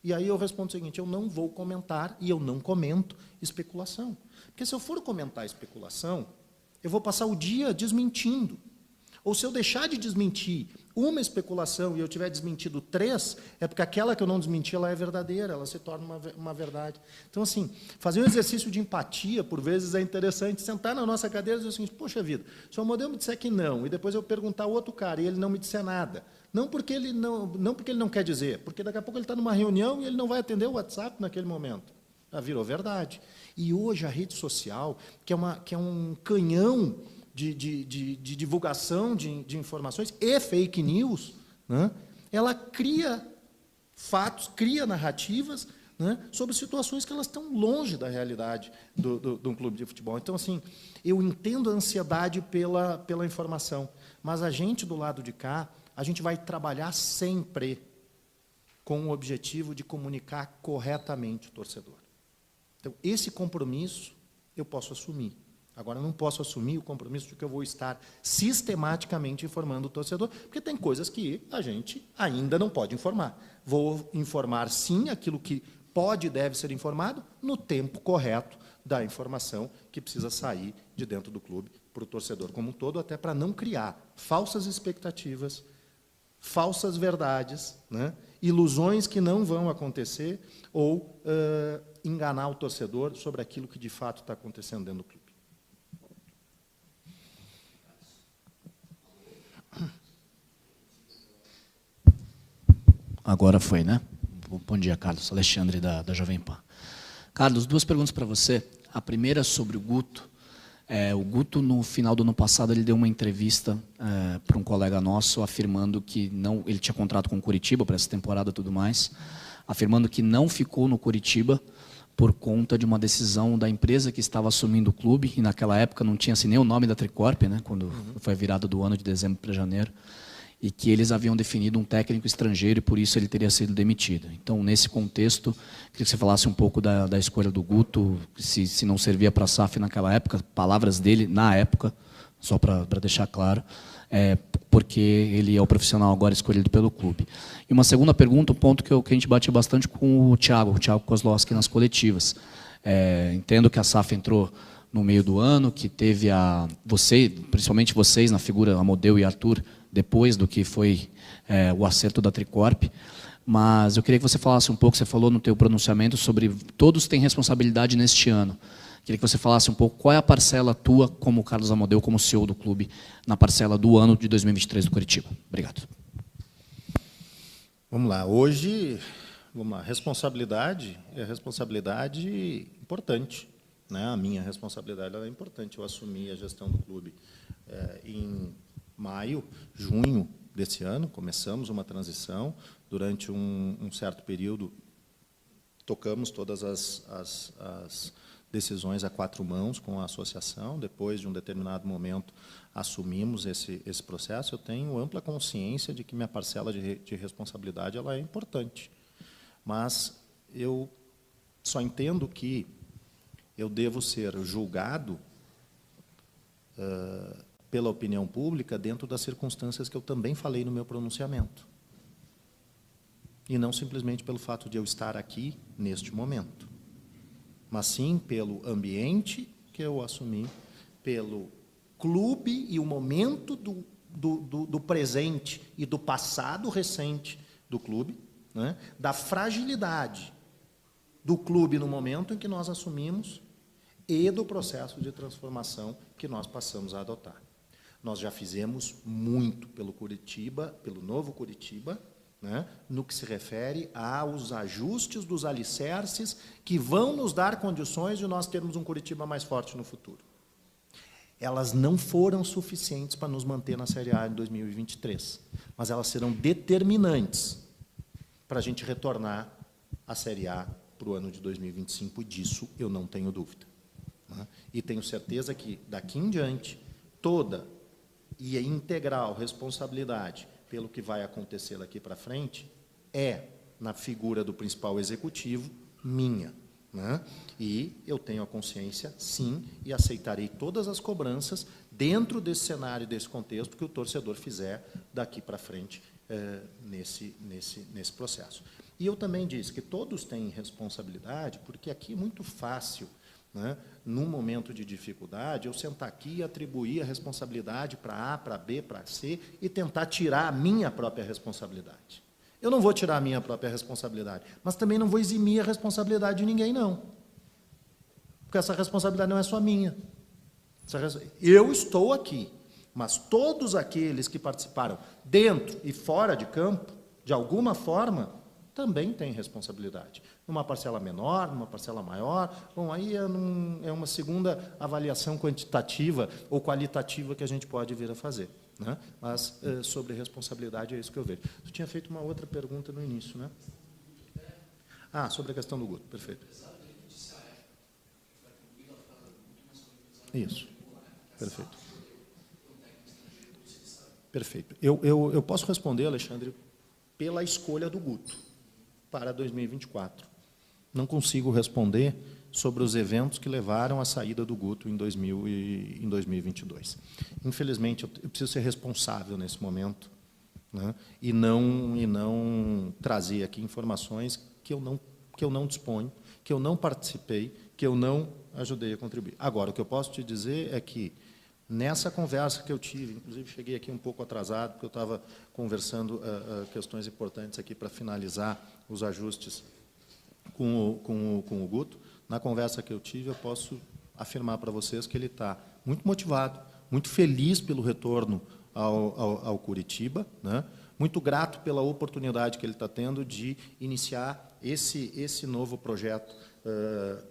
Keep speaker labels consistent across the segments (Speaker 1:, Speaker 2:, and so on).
Speaker 1: E aí eu respondo o seguinte, eu não vou comentar e eu não comento especulação. Porque se eu for comentar especulação, eu vou passar o dia desmentindo. Ou se eu deixar de desmentir uma especulação e eu tiver desmentido 3, é porque aquela que eu não desmenti, ela é verdadeira, ela se torna uma verdade. Então, assim, fazer um exercício de empatia, por vezes, é interessante. Sentar na nossa cadeira e dizer assim, poxa vida, se o modelo me disser que não, e depois eu perguntar ao outro cara e ele não me disser nada, não porque ele não quer dizer, porque daqui a pouco ele está numa reunião e ele não vai atender o WhatsApp naquele momento. Ah, virou verdade. E hoje a rede social, que é um canhão de divulgação de informações e fake news, né, ela cria fatos, cria narrativas, né, sobre situações que elas estão longe da realidade de um clube de futebol. Então, assim, eu entendo a ansiedade pela informação, mas a gente, do lado de cá, a gente vai trabalhar sempre com o objetivo de comunicar corretamente o torcedor. Então, esse compromisso eu posso assumir. Agora, eu não posso assumir o compromisso de que eu vou estar sistematicamente informando o torcedor, porque tem coisas que a gente ainda não pode informar. Vou informar, sim, aquilo que pode e deve ser informado no tempo correto da informação que precisa sair de dentro do clube para o torcedor como um todo, até para não criar falsas expectativas, falsas verdades, né, ilusões que não vão acontecer ou enganar o torcedor sobre aquilo que de fato está acontecendo dentro do clube.
Speaker 2: Agora foi, né? Bom dia, Carlos. Alexandre, da Jovem Pan. Carlos, 2 perguntas para você. A primeira sobre o Guto. O Guto, no final do ano passado, ele deu uma entrevista para um colega nosso, afirmando que não, ele tinha contrato com o Curitiba para essa temporada e tudo mais, afirmando que não ficou no Curitiba por conta de uma decisão da empresa que estava assumindo o clube, e naquela época não tinha assim, nem o nome da Tricorp, né, quando foi a virada do ano de dezembro para janeiro, e que eles haviam definido um técnico estrangeiro e por isso ele teria sido demitido. Então, nesse contexto, queria que você falasse um pouco da escolha do Guto, se não servia para a SAF naquela época, palavras dele na época, só para deixar claro, porque ele é o profissional agora escolhido pelo clube. E uma segunda pergunta, um ponto que a gente bate bastante com o Thiago Kozlowski nas coletivas. Entendo que a SAF entrou no meio do ano, que teve principalmente vocês, na figura Amodeu e Arthur, depois do que foi o acerto da Tricorp, mas eu queria que você falasse um pouco, você falou no teu pronunciamento sobre todos têm responsabilidade neste ano. Queria que você falasse um pouco qual é a parcela tua, como Carlos Amodeu, como CEO do clube, na parcela do ano de 2023 do Curitiba. Obrigado.
Speaker 1: Vamos lá. Hoje, responsabilidade é responsabilidade importante, né? A minha responsabilidade é importante. Eu assumi a gestão do clube em junho desse ano, começamos uma transição. Durante um certo período, tocamos todas as decisões a 4 mãos com a associação. Depois de um determinado momento, assumimos esse processo. Eu tenho ampla consciência de que minha parcela de responsabilidade ela é importante. Mas eu só entendo que eu devo ser julgado pela opinião pública dentro das circunstâncias que eu também falei no meu pronunciamento. E não simplesmente pelo fato de eu estar aqui neste momento, mas sim pelo ambiente que eu assumi, pelo clube e o momento do presente e do passado recente do clube, né, da fragilidade do clube no momento em que nós assumimos e do processo de transformação que nós passamos a adotar. Nós já fizemos muito pelo Curitiba, pelo novo Curitiba, né, no que se refere aos ajustes dos alicerces que vão nos dar condições de nós termos um Curitiba mais forte no futuro. Elas não foram suficientes para nos manter na Série A em 2023, mas elas serão determinantes para a gente retornar à Série A para o ano de 2025, disso eu não tenho dúvida. Né? E tenho certeza que, daqui em diante, toda e a integral responsabilidade pelo que vai acontecer daqui para frente na figura do principal executivo, minha. Né? E eu tenho a consciência, sim, e aceitarei todas as cobranças dentro desse cenário, desse contexto, que o torcedor fizer daqui para frente nesse processo. E eu também disse que todos têm responsabilidade, porque aqui é muito fácil, né, num momento de dificuldade, eu sentar aqui e atribuir a responsabilidade para A, para B, para C, e tentar tirar a minha própria responsabilidade. Eu não vou tirar a minha própria responsabilidade, mas também não vou eximir a responsabilidade de ninguém, não. Porque essa responsabilidade não é só minha. Eu estou aqui, mas todos aqueles que participaram dentro e fora de campo, de alguma forma, também têm responsabilidade. Numa parcela menor, numa parcela maior. Bom, aí é uma segunda avaliação quantitativa ou qualitativa que a gente pode vir a fazer, né? Mas sobre responsabilidade é isso que eu vejo. Tu tinha feito uma outra pergunta no início, né? Ah, sobre a questão do Guto, perfeito. Isso, perfeito. Perfeito. Eu posso responder, Alexandre, pela escolha do Guto para 2024. Não consigo responder sobre os eventos que levaram à saída do Guto em 2022. Infelizmente, eu preciso ser responsável nesse momento, né, e não trazer aqui informações que eu não disponho, que eu não participei, que eu não ajudei a contribuir. Agora, o que eu posso te dizer é que, nessa conversa que eu tive, inclusive cheguei aqui um pouco atrasado, porque eu estava conversando questões importantes aqui para finalizar os ajustes com o Guto. Na conversa que eu tive, eu posso afirmar para vocês que ele está muito motivado, muito feliz pelo retorno ao Curitiba, né? Muito grato pela oportunidade que ele está tendo de iniciar esse novo projeto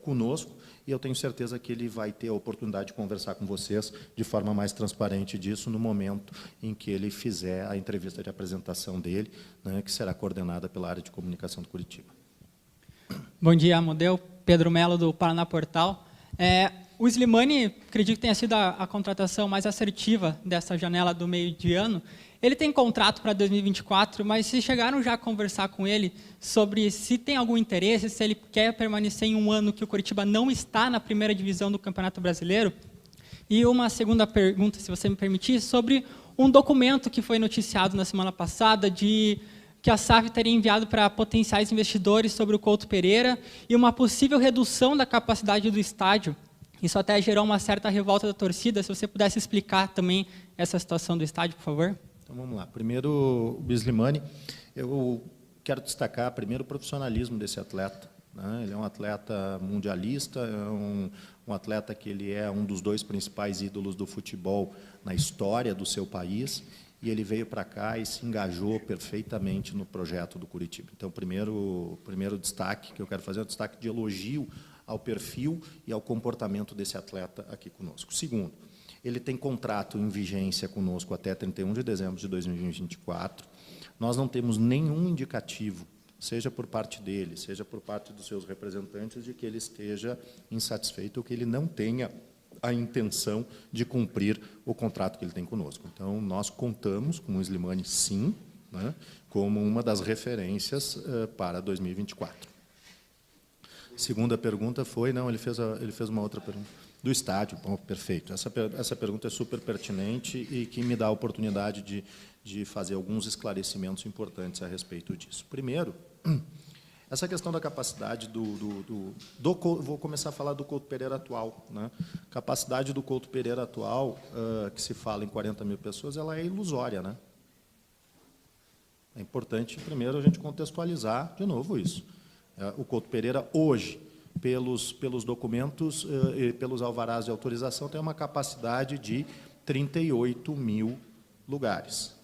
Speaker 1: conosco, e eu tenho certeza que ele vai ter a oportunidade de conversar com vocês de forma mais transparente disso no momento em que ele fizer a entrevista de apresentação dele, né, que será coordenada pela área de comunicação do Curitiba.
Speaker 3: Bom dia, Amodeu. Pedro Melo, do Paraná Portal. O Slimani, acredito que tenha sido a contratação mais assertiva dessa janela do meio de ano. Ele tem contrato para 2024, mas se chegaram já a conversar com ele sobre se tem algum interesse, se ele quer permanecer em um ano que o Curitiba não está na primeira divisão do Campeonato Brasileiro? E uma segunda pergunta, se você me permitir, sobre um documento que foi noticiado na semana passada que a SAF teria enviado para potenciais investidores sobre o Couto Pereira e uma possível redução da capacidade do estádio. Isso até gerou uma certa revolta da torcida. Se você pudesse explicar também essa situação do estádio, por favor.
Speaker 1: Então, vamos lá. Primeiro, o Slimani, eu quero destacar, primeiro, o profissionalismo desse atleta, né? Ele é um atleta mundialista, é um atleta que ele é um dos 2 principais ídolos do futebol na história do seu país, e ele veio para cá e se engajou perfeitamente no projeto do Curitiba. Então, primeiro destaque que eu quero fazer é um destaque de elogio ao perfil e ao comportamento desse atleta aqui conosco. Segundo, ele tem contrato em vigência conosco até 31 de dezembro de 2024. Nós não temos nenhum indicativo, seja por parte dele, seja por parte dos seus representantes, de que ele esteja insatisfeito ou que ele não tenha a intenção de cumprir o contrato que ele tem conosco. Então, nós contamos com o Slimani, sim, né, como uma das referências para 2024. Segunda pergunta foi, não, ele fez uma outra pergunta. Do estádio, bom, perfeito. Essa pergunta é super pertinente e que me dá a oportunidade de fazer alguns esclarecimentos importantes a respeito disso. Primeiro, essa questão da capacidade vou começar a falar do Couto Pereira atual, né? Capacidade do Couto Pereira atual, que se fala em 40 mil pessoas, ela é ilusória, né? É importante, primeiro, a gente contextualizar de novo isso. O Couto Pereira, hoje, pelos documentos e pelos alvarás de autorização, tem uma capacidade de 38 mil lugares.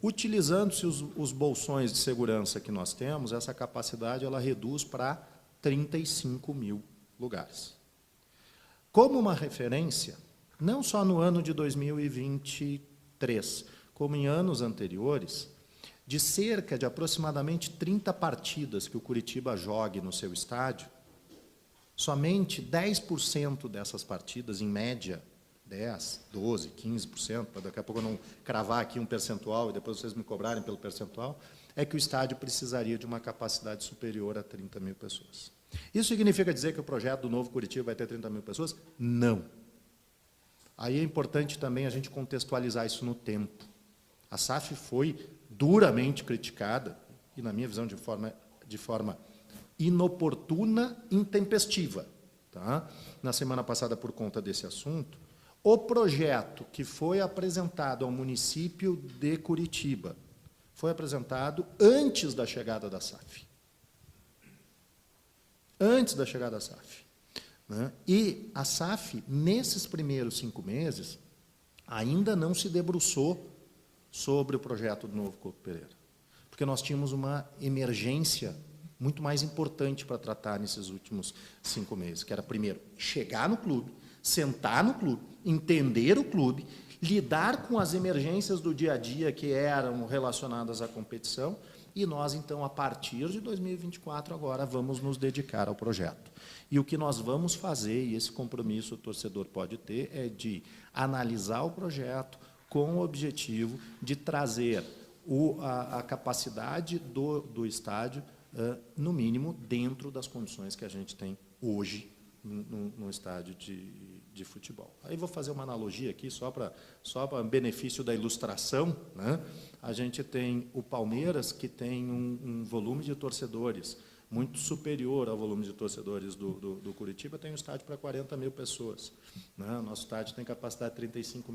Speaker 1: Utilizando-se os bolsões de segurança que nós temos, essa capacidade ela reduz para 35 mil lugares. Como uma referência, não só no ano de 2023, como em anos anteriores, de cerca de aproximadamente 30 partidas que o Curitiba jogue no seu estádio, somente 10% dessas partidas, em média, 10%, 12%, 15%, para daqui a pouco eu não cravar aqui um percentual e depois vocês me cobrarem pelo percentual, é que o estádio precisaria de uma capacidade superior a 30 mil pessoas. Isso significa dizer que o projeto do novo Curitiba vai ter 30 mil pessoas? Não. Aí é importante também a gente contextualizar isso no tempo. A SAF foi duramente criticada, e na minha visão de forma de forma inoportuna, intempestiva. Tá? Na semana passada, por conta desse assunto, o projeto que foi apresentado ao município de Curitiba foi apresentado antes da chegada da SAF. Antes da chegada da SAF. Né? E a SAF, nesses primeiros 5 meses, ainda não se debruçou sobre o projeto do Novo Couto Pereira. Porque nós tínhamos uma emergência muito mais importante para tratar nesses últimos 5 meses, que era, primeiro, chegar no clube, sentar no clube, entender o clube, lidar com as emergências do dia a dia que eram relacionadas à competição, e nós, então, a partir de 2024, agora vamos nos dedicar ao projeto. E o que nós vamos fazer, e esse compromisso o torcedor pode ter, é de analisar o projeto com o objetivo de trazer a capacidade do estádio, no mínimo, dentro das condições que a gente tem hoje no estádio de futebol. Aí vou fazer uma analogia aqui, só para benefício da ilustração, né? A gente tem o Palmeiras, que tem um volume de torcedores muito superior ao volume de torcedores do Curitiba, tem um estádio para 40 mil pessoas. Né? Nosso estádio tem capacidade de 35